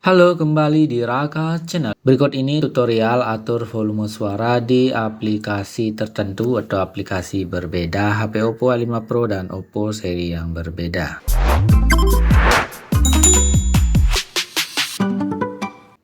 Halo, kembali di Raka Channel. Berikut ini tutorial atur volume suara di aplikasi tertentu atau aplikasi berbeda HP Oppo A5 Pro dan Oppo seri yang berbeda.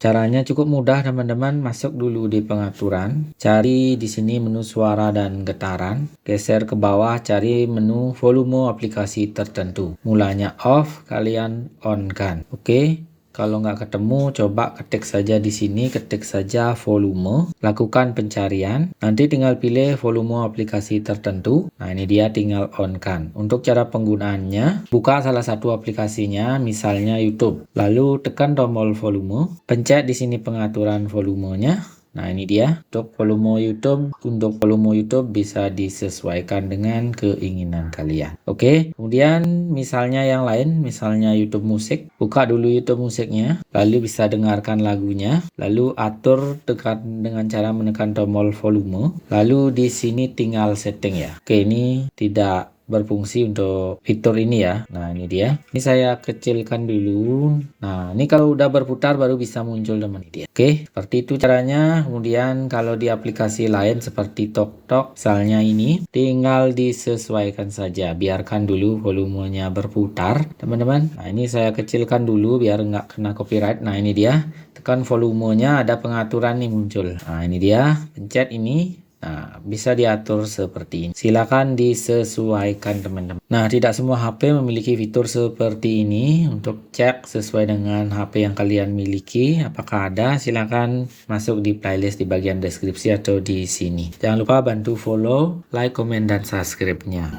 Caranya cukup mudah teman-teman, masuk dulu di pengaturan, cari di sini menu suara dan getaran, geser ke bawah cari menu volume aplikasi tertentu. Mulanya off, kalian on kan. Oke. Kalau nggak ketemu, coba ketik saja di sini, ketik saja volume, lakukan pencarian, nanti tinggal pilih volume aplikasi tertentu. Nah, ini dia tinggal on kan. Untuk cara penggunaannya, buka salah satu aplikasinya, misalnya YouTube. Lalu tekan tombol volume, pencet di sini pengaturan volumenya. Nah, ini dia untuk volume YouTube. Untuk volume YouTube bisa disesuaikan dengan keinginan kalian. Oke, kemudian misalnya yang lain, misalnya YouTube musik. Buka dulu YouTube musiknya, lalu bisa dengarkan lagunya, lalu atur dengan cara menekan tombol volume. Lalu di sini tinggal setting ya. Oke, ini tidak berfungsi untuk fitur ini ya. Nah, ini dia. Ini saya kecilkan dulu. Nah, ini kalau udah berputar baru bisa muncul teman dia. Oke, seperti itu caranya. Kemudian kalau di aplikasi lain seperti TokTok misalnya ini, tinggal disesuaikan saja. Biarkan dulu volumenya berputar, teman-teman. Nah, ini saya kecilkan dulu biar nggak kena copyright. Nah, ini dia. Tekan volumenya, ada pengaturan nih muncul. Nah, ini dia. Pencet ini. Nah, bisa diatur seperti ini. Silakan disesuaikan teman-teman. Nah, tidak semua HP memiliki fitur seperti ini. Untuk cek sesuai dengan HP yang kalian miliki, apakah ada, silakan masuk di playlist di bagian deskripsi atau di sini. Jangan lupa bantu follow, like, komen, dan subscribe-nya.